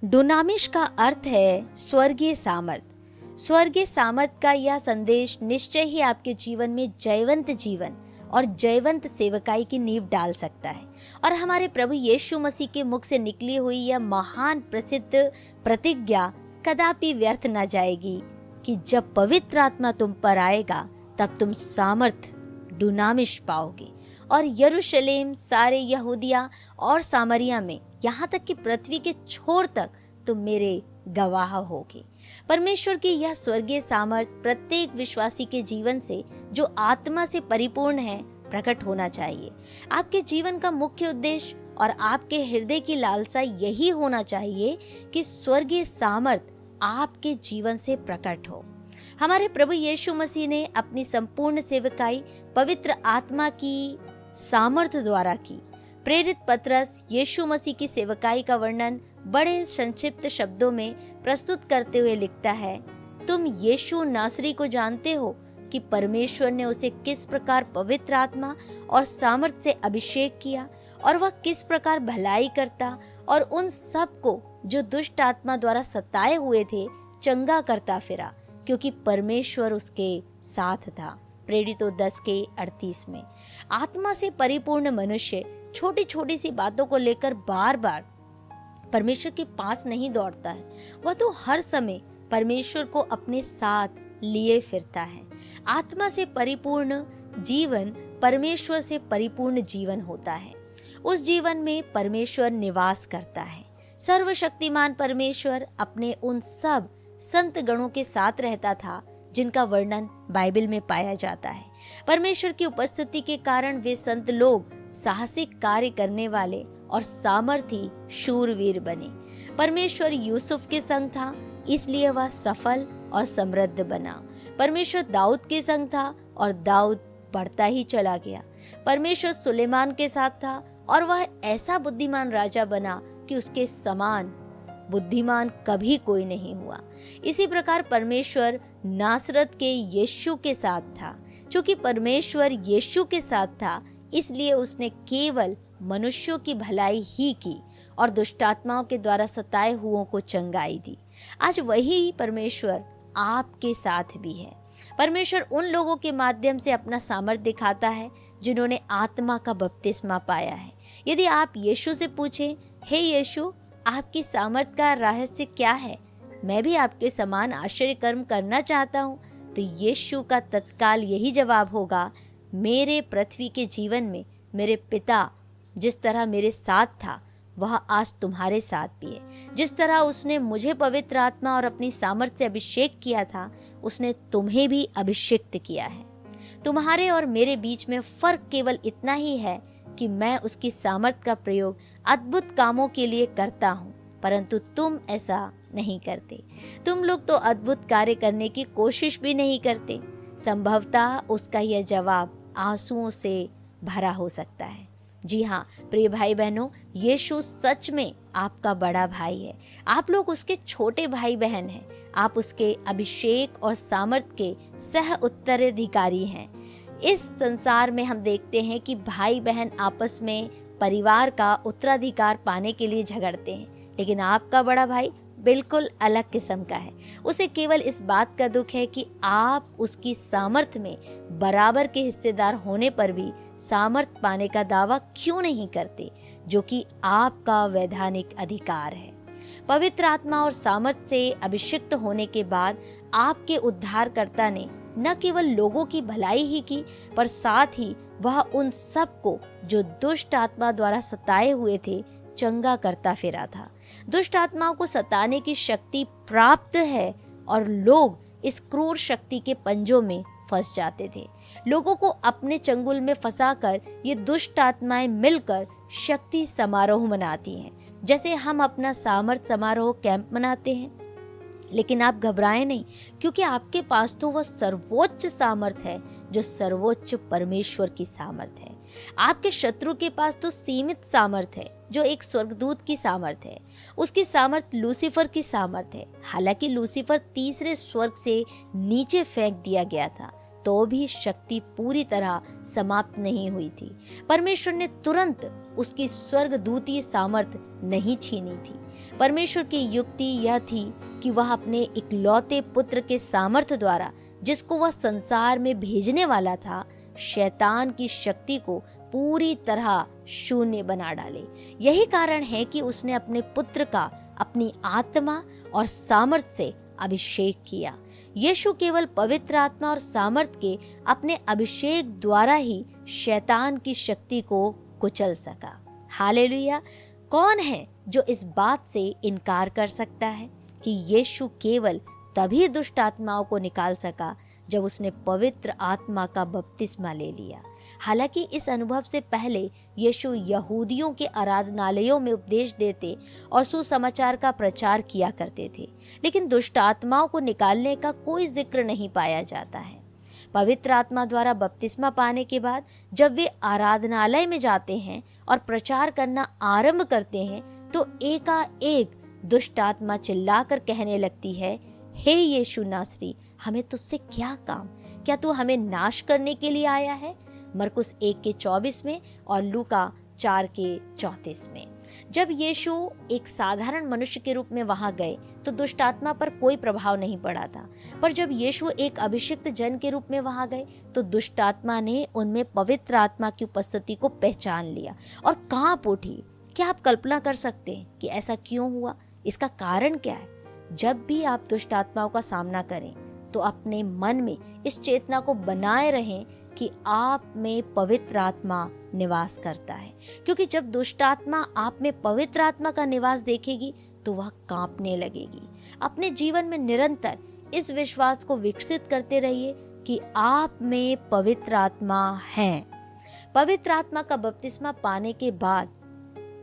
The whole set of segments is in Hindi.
डुनामिश का अर्थ है स्वर्गीय सामर्थ। स्वर्गीय सामर्थ का यह संदेश निश्चय ही आपके जीवन में जयवंत जीवन और जयवंत सेवकाई की नींव डाल सकता है। और हमारे प्रभु यीशु मसीह के मुख से निकली हुई यह महान प्रसिद्ध प्रतिज्ञा कदापि व्यर्थ न जाएगी कि जब पवित्र आत्मा तुम पर आएगा तब तुम सामर्थ डुनामिश पाओगे और यरूशलेम, सारे यहूदिया और सामरिया में, यहाँ तक कि पृथ्वी के छोर तक तुम मेरे गवाह होगे। परमेश्वर की यह स्वर्गीय सामर्थ प्रत्येक विश्वासी के जीवन से जो आत्मा से परिपूर्ण है प्रकट होना चाहिए। आपके जीवन का मुख्य उद्देश्य और आपके हृदय की लालसा यही होना चाहिए कि स्वर्गीय सामर्थ आपके जीवन से प्रकट हो। हमारे प्रभु यीशु मसीह ने अपनी संपूर्ण सेवकाई पवित्र आत्मा की सामर्थ द्वारा की। प्रेरित पतरस यीशु मसीह की सेवकाई का वर्णन बड़े संक्षिप्त शब्दों में प्रस्तुत करते हुए लिखता है, तुम यीशु नासरी को जानते हो कि परमेश्वर ने उसे किस प्रकार पवित्र आत्मा और सामर्थ से अभिषेक किया और वह किस प्रकार भलाई करता और उन सब को जो दुष्ट आत्मा द्वारा सताए हुए थे चंगा करता फिरा, क्योंकि परमेश्वर उसके साथ था। प्रेरितों 10:38 में आत्मा से परिपूर्ण मनुष्य छोटी छोटी सी बातों को लेकर बार बार परमेश्वर के पास नहीं दौड़ता है, वह तो हर समय परमेश्वर को अपने साथ लिए फिरता है। आत्मा से परिपूर्ण जीवन परमेश्वर से परिपूर्ण जीवन होता है। उस जीवन में परमेश्वर निवास करता है। सर्वशक्तिमान परमेश्वर अपने उन सब संत गणों के साथ रहता था जिनका वर्णन बाइबल में पाया जाता है। परमेश्वर की उपस्थिति के कारण वे संत लोग साहसिक कार्य करने वाले और सामर्थी शूरवीर बने। परमेश्वर यूसुफ के संग था, इसलिए वह सफल और समृद्ध बना। परमेश्वर दाऊद के संग था और दाऊद बढ़ता ही चला गया। परमेश्वर सुलेमान के साथ था और वह ऐसा बुद्धिमान राजा बना कि उसके समान बुद्धिमान कभी कोई नहीं हुआ। इसी प्रकार परमेश्वर नासरत के यीशु के साथ था। क्योंकि परमेश्वर यीशु के साथ था, इसलिए उसने केवल मनुष्यों की भलाई ही की और दुष्टात्माओं के द्वारा सताए हुओं को चंगाई दी। आज वही परमेश्वर आपके साथ भी है। परमेश्वर उन लोगों के माध्यम से अपना सामर्थ्य दिखाता है जिन्होंने आत्मा का बपतिस्मा पाया है। यदि आप यीशु से पूछें, हे यीशु, आपकी सामर्थ्य का रहस्य क्या है? मैं भी आपके समान आश्चर्य कर्म करना चाहता हूँ, तो यीशु का तत्काल यही जवाब होगा, मेरे पृथ्वी के जीवन में मेरे पिता जिस तरह मेरे साथ था वह आज तुम्हारे साथ भी है। जिस तरह उसने मुझे पवित्र आत्मा और अपनी सामर्थ्य से अभिषेक किया था, उसने तुम्हें भी अभिषिक्त किया है। तुम्हारे और मेरे बीच में फर्क केवल इतना ही है कि मैं उसकी सामर्थ्य का प्रयोग अद्भुत कामों के लिए करता हूँ, परंतु तुम ऐसा नहीं करते। तुम लोग तो अद्भुत कार्य करने की कोशिश भी नहीं करते। संभवतः उसका यह जवाब आंसुओं से भरा हो सकता है। जी हाँ प्रिय भाई बहनों, यीशु सच में आपका बड़ा भाई है। आप लोग उसके छोटे भाई बहन हैं। आप उसके अभिषेक और सामर्थ्य के सह उत्तराधिकारी हैं। इस संसार में हम देखते हैं कि भाई बहन आपस में परिवार का उत्तराधिकार पाने के लिए झगड़ते हैं, लेकिन आपका बड़ा भाई बिल्कुल अलग किस्म का है। उसे केवल इस बात का दुख है कि आप उसकी सामर्थ्य में बराबर के हिस्सेदार होने पर भी सामर्थ्य पाने का दावा क्यों नहीं करते, जो कि आपका वैधानिक अधिकार है। पवित्र आत्मा और सामर्थ्य से अभिषिक्त होने के बाद आपके उद्धारकर्ता ने न केवल लोगों की भलाई ही की, पर साथ ही वह उन सब को जो दुष्ट आत्मा द्वारा सताए हुए थे चंगा करता फिरा था। दुष्ट आत्माओं को सताने की शक्ति प्राप्त है और लोग इस क्रूर शक्ति के पंजों में फंस जाते थे। लोगों को अपने चंगुल में फंसाकर ये दुष्ट आत्माएं मिलकर शक्ति समारोह मनाती हैं। जैसे हम अपना सामर्थ्य समारोह कैंप मनाते हैं, लेकिन आप घबराएं नहीं, क्योंकि आपके पास तो वह सर्वोच्च सामर्थ्य है जो सर्वोच्च परमेश्वर की सामर्थ्य है। आपके शत्रु के पास तो सीमित सामर्थ्य है जो एक स्वर्गदूत की सामर्थ्य है। उसकी सामर्थ्य लूसीफर की सामर्थ्य है। हालांकि लूसीफर तीसरे स्वर्ग से नीचे फेंक दिया गया था, तो भी शक्ति पूरी तरह समाप्त नहीं हुई थी। परमेश्वर ने तुरंत उसकी स्वर्गदूतीय सामर्थ नहीं छीनी थी। परमेश्वर की युक्ति यह थी कि वह अपने इकलौते पुत्र के सामर्थ्य द्वारा, जिसको वह संसार में भेजने वाला था, शैतान की शक्ति को पूरी तरह शून्य बना डाले। यही कारण है कि उसने अपने पुत्र का अपनी आत्मा और सामर्थ से अभिषेक किया। यीशु केवल पवित्र आत्मा और सामर्थ के अपने अभिषेक द्वारा ही शैतान की शक्ति को कुचल सका। हालेलुया। कौन है जो इस बात से इनकार कर सकता है कि यीशु केवल तभी दुष्ट आत्माओं को निकाल सका जब उसने पवित्र आत्मा का बपतिस्मा ले लिया। हालांकि इस अनुभव से पहले यीशु यहूदियों के आराधनालयों में उपदेश देते और सुसमाचार का प्रचार किया करते थे, लेकिन दुष्ट आत्माओं को निकालने का कोई जिक्र नहीं पाया जाता है। पवित्र आत्मा द्वारा बपतिस्मा पाने के बाद जब वे आराधनालय में जाते हैं और प्रचार करना आरंभ करते हैं, तो एकाएक दुष्ट आत्मा चिल्लाकर कहने लगती है, हे यीशु नासरी, हमें तुझसे क्या काम? क्या तू हमें नाश करने के लिए आया है? मरकुस 1:24 में और लूका 4:34 में। जब यीशु एक साधारण मनुष्य के रूप में वहां गए तो दुष्ट आत्मा पर कोई प्रभाव नहीं पड़ा था, पर जब यीशु एक अभिषिक्त जन के रूप में वहां गए तो दुष्ट आत्मा ने उनमें पवित्र आत्मा की उपस्थिति को पहचान लिया और कांप उठी। क्या आप कल्पना कर सकते हैं कि ऐसा क्यों हुआ? इसका कारण क्या है? जब भी आप दुष्ट आत्माओं का सामना करें तो अपने मन में इस चेतना को बनाए रहें कि आप में पवित्र आत्मा निवास करता है, क्योंकि जब दुष्ट आत्मा आप में पवित्र आत्मा का निवास देखेगी तो वह कांपने लगेगी। अपने जीवन में निरंतर इस विश्वास को विकसित करते रहिए कि आप में पवित्र आत्मा है। पवित्र आत्मा का बपतिस्मा पाने के बाद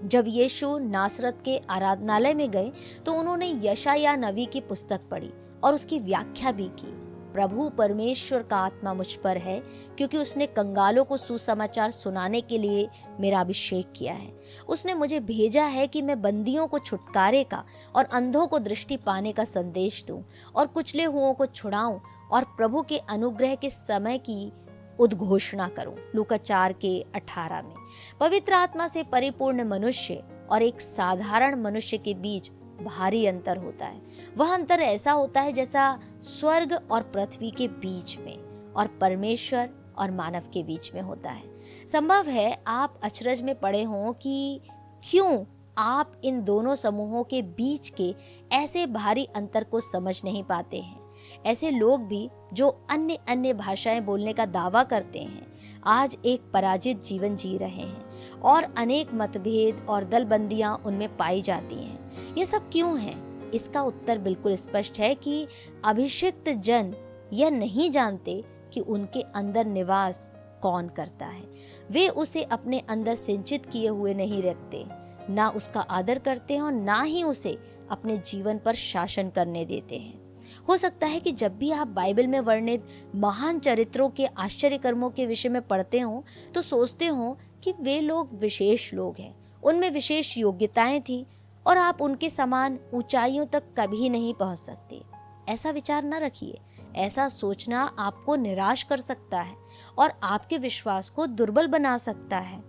जब यीशु नासरत के आराधनालय में गए तो उन्होंने यशायाह नबी की पुस्तक पढ़ी और उसकी व्याख्या भी की। प्रभु परमेश्वर का आत्मा मुझ पर है, क्योंकि उसने कंगालों को सुसमाचार सुनाने के लिए मेरा अभिषेक किया है। उसने मुझे भेजा है कि मैं बंदियों को छुटकारे का और अंधों को दृष्टि पाने का संदेश दूं और कुचले हुओं को छुड़ाऊं और प्रभु के अनुग्रह के समय की उद्घोषणा करूं। लूका 4:18 में। पवित्र आत्मा से परिपूर्ण मनुष्य और एक साधारण मनुष्य के बीच भारी अंतर होता है। वह अंतर ऐसा होता है जैसा स्वर्ग और पृथ्वी के बीच में और परमेश्वर और मानव के बीच में होता है। संभव है आप अचरज में पड़े हों कि क्यों आप इन दोनों समूहों के बीच के ऐसे भारी अंतर को समझ नहीं पाते हैं। ऐसे लोग भी जो अन्य अन्य भाषाएं बोलने का दावा करते हैं आज एक पराजित जीवन जी रहे हैं और अनेक मतभेद और दलबंदियां उनमें पाई जाती हैं। ये सब क्यों है? इसका उत्तर बिल्कुल स्पष्ट है कि अभिषिक्त जन यह नहीं जानते कि उनके अंदर निवास कौन करता है। वे उसे अपने अंदर सिंचित किए हुए नहीं रखते, ना उसका आदर करते हैं और ना ही उसे अपने जीवन पर शासन करने देते हैं। हो सकता है कि जब भी आप बाइबल में वर्णित महान चरित्रों के आश्चर्य कर्मों के विषय में पढ़ते हो तो सोचते हो कि वे लोग विशेष लोग हैं, उनमें विशेष योग्यताएं थी और आप उनके समान ऊंचाइयों तक कभी नहीं पहुंच सकते। ऐसा विचार न रखिए। ऐसा सोचना आपको निराश कर सकता है और आपके विश्वास को दुर्बल बना सकता है।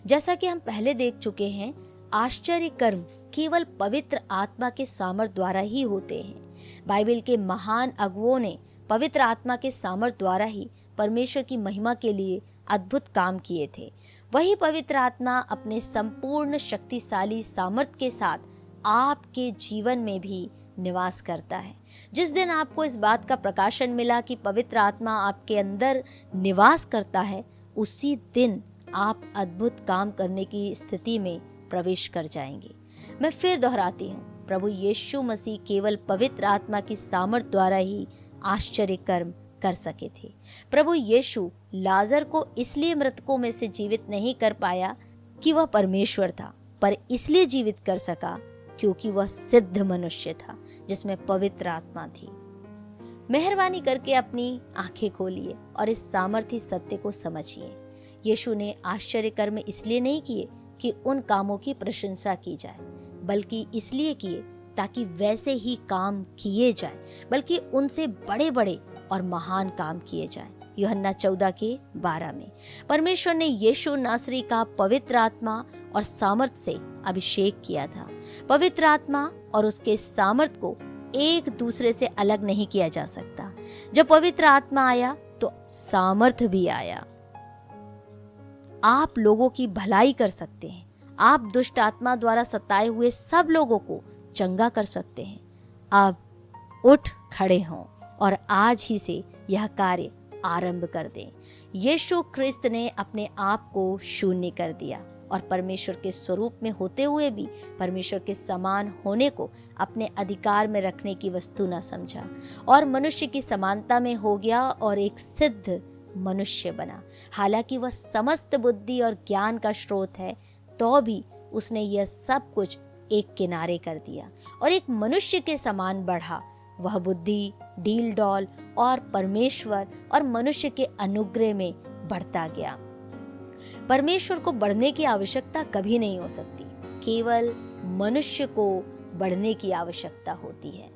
जैसा कि हम पहले देख चुके हैं, आश्चर्य कर्म केवल पवित्र आत्मा के सामर्थ द्वारा ही होते हैं। बाइबल के महान अगुओं ने पवित्र आत्मा के सामर्थ द्वारा ही परमेश्वर की महिमा के लिए अद्भुत काम किए थे। वही पवित्र आत्मा अपने संपूर्ण शक्तिशाली सामर्थ के साथ आपके जीवन में भी निवास करता है। जिस दिन आपको इस बात का प्रकाशन मिला कि पवित्र आत्मा आपके अंदर निवास करता है, उसी दिन आप अद्भुत काम करने की स्थिति में प्रवेश कर जाएंगे। मैं फिर दोहराती हूँ, प्रभु यीशु मसीह केवल पवित्र आत्मा की सामर्थ द्वारा ही आश्चर्य कर्म कर सके थे। प्रभु यीशु लाजर को इसलिए मृतकों में से जीवित नहीं कर पाया कि वह परमेश्वर था, पर इसलिए जीवित कर सका क्योंकि वह सिद्ध मनुष्य था जिसमें पवित्र आत्मा थी। मेहरबानी करके अपनी आंखें खोलिए और इस सामर्थी सत्य को समझिए। यीशु ने आश्चर्य कर्म इसलिए नहीं किए कि उन कामों की प्रशंसा की जाए, बल्कि इसलिए किए ताकि वैसे ही काम किए जाए, बल्कि उनसे बड़े बड़े और महान काम किए जाएं। यूहन्ना 14:12 में। परमेश्वर ने यीशु नासरी का पवित्र आत्मा और सामर्थ से अभिषेक किया था। पवित्र आत्मा और उसके सामर्थ को एक दूसरे से अलग नहीं किया जा सकता। जब पवित्र आत्मा आया तो सामर्थ भी आया। आप लोगों की भलाई कर सकते हैं। आप दुष्ट आत्मा द्वारा सताए हुए सब लोगों को चंगा कर सकते हैं। अब उठ खड़े हों और आज ही से यह कार्य आरंभ कर दें। यीशु ख्रिस्त ने अपने आप को शून्य कर दिया और परमेश्वर के स्वरूप में होते हुए भी परमेश्वर के समान होने को अपने अधिकार में रखने की वस्तु न समझा और मनुष्य की समानता में हो गया और एक सिद्ध मनुष्य बना। हालांकि वह समस्त बुद्धि और ज्ञान का स्रोत है, तो भी उसने यह सब कुछ एक किनारे कर दिया और एक मनुष्य के समान बढ़ा। वह बुद्धि, डील डॉल और परमेश्वर और मनुष्य के अनुग्रह में बढ़ता गया। परमेश्वर को बढ़ने की आवश्यकता कभी नहीं हो सकती, केवल मनुष्य को बढ़ने की आवश्यकता होती है।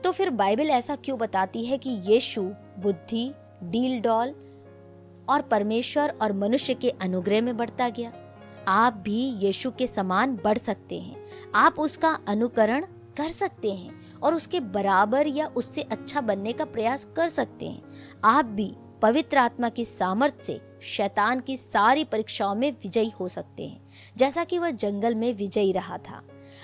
तो फिर बाइबल ऐसा क्यों बताती है कि यीशु बुद्धि, डील डॉल और परमेश्वर और मनुष्य के अनुग्रह में बढ़ता गया? आप भी यीशु के समान बढ़ सकते हैं। आप उसका अनुकरण कर सकते हैं और उसके बराबर या उससे अच्छा बनने का प्रयास कर सकते हैं। आप भी पवित्र आत्मा की सामर्थ्य से शैतान की सारी परीक्षाओं में विजयी हो सकते हैं, जैसा कि वह जंगल में विजयी रहा था।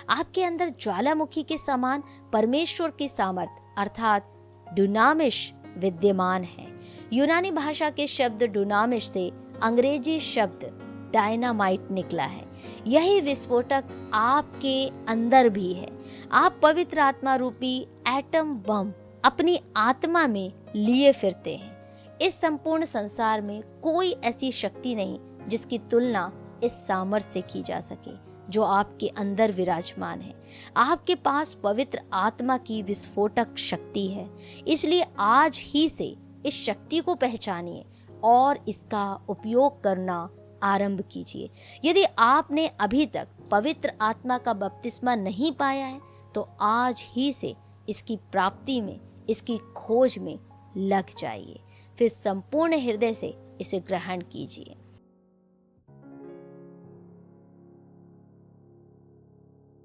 आपके अंदर ज्वालामुखी के समान परमेश्वर की सामर्थ्य अर्थात डुनामिश विद्यमान है। यूनानी भाषा के शब्द डुनामिश से अंग्रेजी शब्द डायनामाइट निकला है। यही विस्फोटक आपके अंदर भी है। आप पवित्र आत्मा रूपी एटम बम अपनी आत्मा में लिए फिरते हैं। इस संपूर्ण संसार में कोई ऐसी शक्ति नहीं जिसकी तुलना इस सामर्थ्य से की जा सके जो आपके अंदर विराजमान है। आपके पास पवित्र आत्मा की विस्फोटक शक्ति है, इसलिए आज ही से इस शक्ति को पहचानिए और इसका उपयोग करना आरंभ कीजिए। यदि आपने अभी तक पवित्र आत्मा का बपतिस्मा नहीं पाया है तो आज ही से इसकी प्राप्ति में, इसकी खोज में लग जाइए। फिर संपूर्ण हृदय से इसे ग्रहण कीजिए।